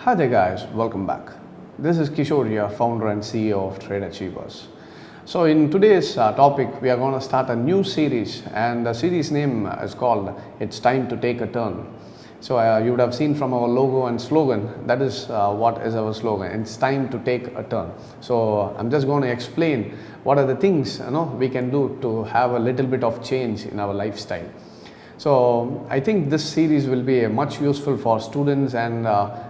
Hi there guys, welcome back. This is Kishore here, founder and CEO of Trade Achievers. So in today's topic, we are going to start a new series, and the series name is called It's Time to Take a Turn. So you would have seen from our logo and slogan, that is what is our slogan. It's time to take a turn. So I'm just going to explain what are the things we can do to have a little bit of change in our lifestyle. So I think this series will be much useful for students and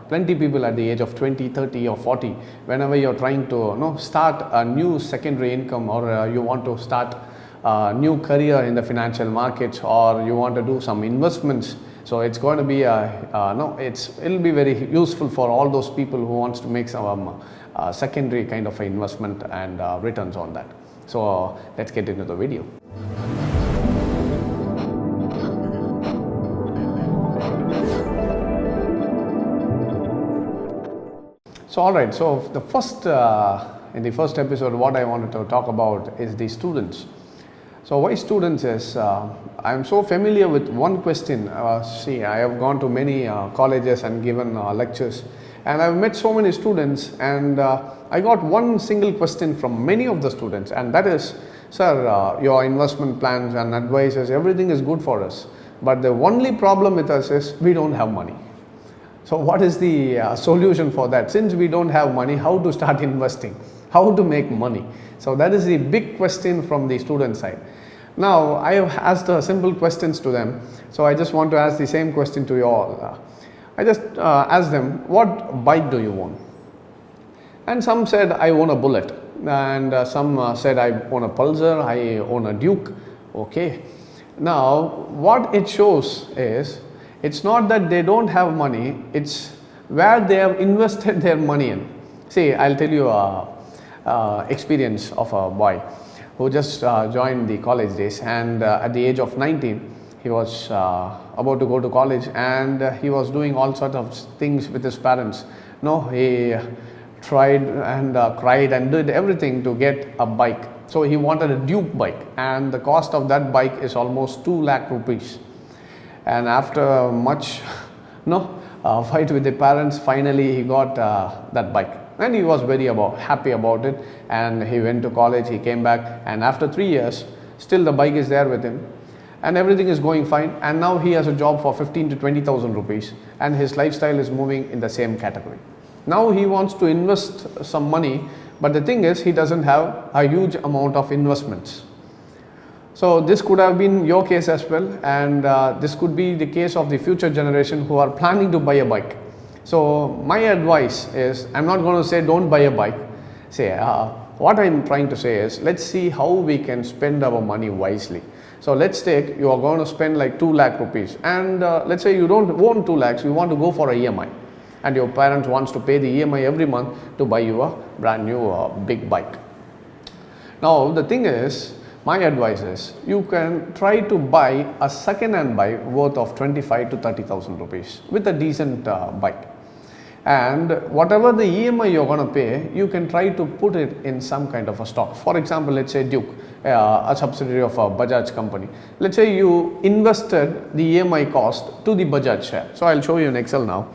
plenty people at the age of 20, 30 or 40. Whenever you're trying to start a new secondary income, or you want to start a new career in the financial markets, or you want to do some investments. So it's going to be it'll be very useful for all those people who wants to make some secondary kind of investment and returns on that. So let's get into the video. So alright, so the first in the first episode, what I wanted to talk about is the students. So why students is, I am so familiar with one question. See, I have gone to many colleges and given lectures, and I have met so many students, and I got one single question from many of the students, and that is, sir, your investment plans and advices, everything is good for us, but the only problem with us is we don't have money. So what is the solution for that? Since we don't have money, how to start investing? How to make money? So that is the big question from the student side. Now I have asked simple questions to them. So I just want to ask the same question to you all. I just asked them, what bike do you own? And some said, I own a Bullet. And some said, I own a Pulsar, I own a Duke. Okay. Now what it shows is, it's not that they don't have money, it's where they have invested their money in. See, I'll tell you a experience of a boy who just joined the college days, and at the age of 19, he was about to go to college, and he was doing all sorts of things with his parents. He tried and cried and did everything to get a bike. So he wanted a Duke bike, and the cost of that bike is almost 2 lakh rupees. And after much fight with the parents, finally he got that bike, and he was very happy about it. And he went to college, he came back, and after 3 years still the bike is there with him, and everything is going fine. And now he has a job for 15 to 20,000 rupees, and his lifestyle is moving in the same category. Now he wants to invest some money, but the thing is, he doesn't have a huge amount of investments. So this could have been your case as well, and this could be the case of the future generation who are planning to buy a bike. So my advice is, I'm not going to say don't buy a bike. What I'm trying to say is, let's see how we can spend our money wisely. So let's take, you are going to spend like 2 lakh rupees, and let's say you don't own 2 lakhs, you want to go for a EMI, and your parents wants to pay the EMI every month to buy you a brand new big bike. Now the thing is, my advice is, you can try to buy a second-hand bike worth of 25 to 30,000 rupees with a decent bike. And whatever the EMI you're going to pay, you can try to put it in some kind of a stock. For example, let's say Duke, a subsidiary of a Bajaj company. Let's say you invested the EMI cost to the Bajaj share. So I'll show you in Excel now.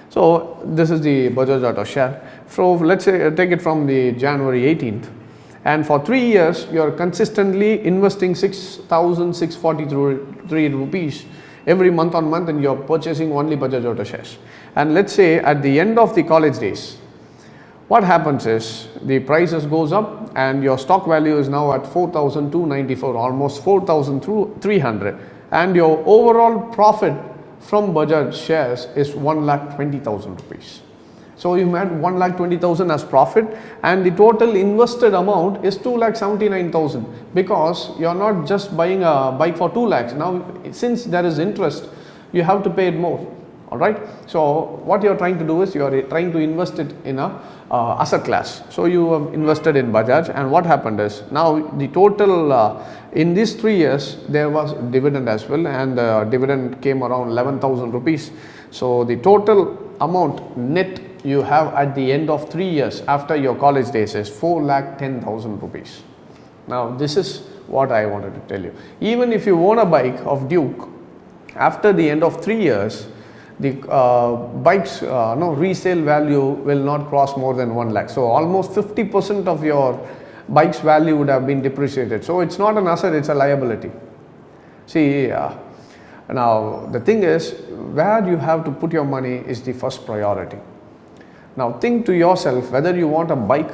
So this is the Bajaj Auto share. So let's say take it from the January 18th. And for 3 years, you are consistently investing 6,643 rupees every month on month, and you are purchasing only Bajaj Auto shares. And let's say at the end of the college days, what happens is the prices goes up, and your stock value is now at 4,294, almost 4,300, and your overall profit from Bajaj shares is 1,20,000 rupees. So you made 1,20,000 as profit, and the total invested amount is 2,79,000, because you are not just buying a bike for 2 lakhs. Now, since there is interest, you have to pay it more. All right. So what you are trying to do is, you are trying to invest it in a asset class. So you have invested in Bajaj, and what happened is, now the total in these 3 years there was dividend as well, and the dividend came around 11,000 rupees. So the total amount net you have at the end of 3 years after your college days is 4,10,000 rupees. Now this is what I wanted to tell you. Even if you own a bike of Duke, after the end of 3 years, the bike's resale value will not cross more than 1 lakh. So almost 50% of your bike's value would have been depreciated. So it's not an asset, it's a liability. See, now the thing is, where you have to put your money is the first priority. Now think to yourself whether you want a bike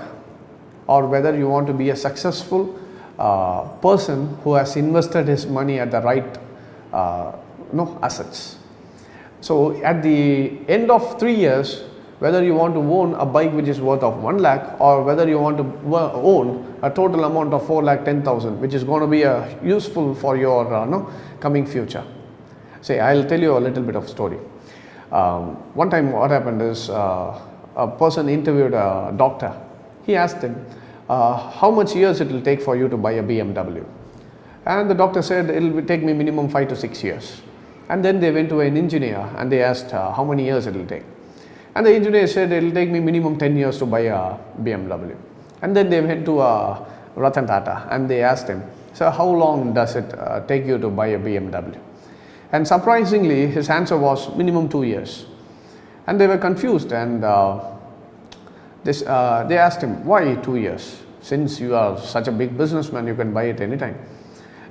or whether you want to be a successful person who has invested his money at the right assets. So at the end of 3 years, whether you want to own a bike which is worth of 1 lakh or whether you want to own a total amount of 4,10,000, which is going to be useful for your coming future. Say, I'll tell you a little bit of story. One time what happened is a person interviewed a doctor. He asked him, how much years it will take for you to buy a BMW? And the doctor said, it will take me minimum 5 to 6 years. And then they went to an engineer and they asked how many years it will take. And the engineer said, it will take me minimum 10 years to buy a BMW. And then they went to Ratan Tata and they asked him, so how long does it take you to buy a BMW? And surprisingly, his answer was minimum 2 years. And they were confused and they asked him, why 2 years? Since you are such a big businessman, you can buy it anytime.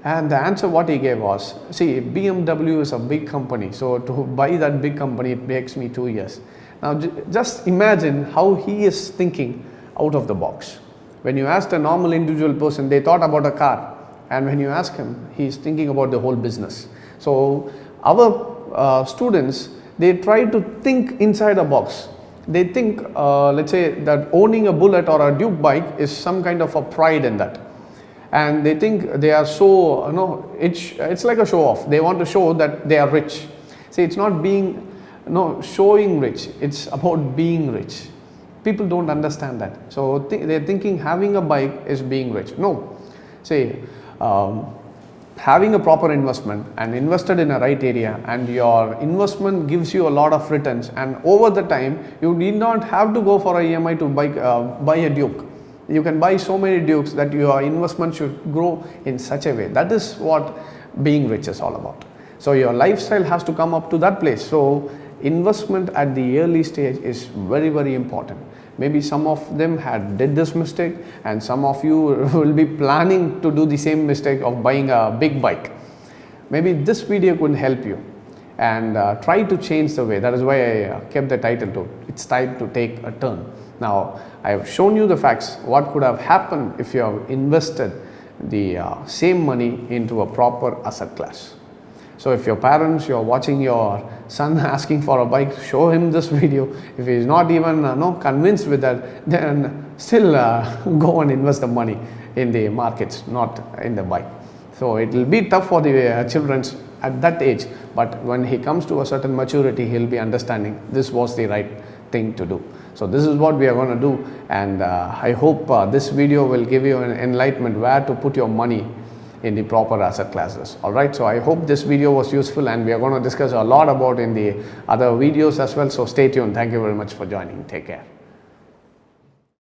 And the answer what he gave was, see, BMW is a big company, so to buy that big company, it takes me 2 years. Now just imagine how he is thinking out of the box. When you asked a normal individual person, they thought about a car, and when you ask him, he is thinking about the whole business. So our students, they try to think inside a box. They think, let's say that owning a Bullet or a Duke bike is some kind of a pride in that. And they think they are so, it's like a show off. They want to show that they are rich. See, it's not being, showing rich. It's about being rich. People don't understand that. So they're thinking having a bike is being rich. No. See, having a proper investment and invested in a right area, and your investment gives you a lot of returns, and over the time, you need not have to go for a EMI to buy a Duke. You can buy so many Dukes that your investment should grow in such a way. That is what being rich is all about. So your lifestyle has to come up to that place. So investment at the early stage is very, very important. Maybe some of them did this mistake, and some of you will be planning to do the same mistake of buying a big bike. Maybe this video could help you, and try to change the way. That is why I kept the title to It's Time to Take a Turn. Now, I have shown you the facts, what could have happened if you have invested the same money into a proper asset class. So if your parents, you're watching your son asking for a bike, show him this video. If he is not even convinced with that, then still go and invest the money in the markets, not in the bike. So it will be tough for the children at that age, but when he comes to a certain maturity, he'll be understanding this was the right thing to do. So this is what we are going to do, and I hope this video will give you an enlightenment where to put your money in the proper asset classes. Alright, so I hope this video was useful, and we are going to discuss a lot about in the other videos as well. So stay tuned. Thank you very much for joining. Take care.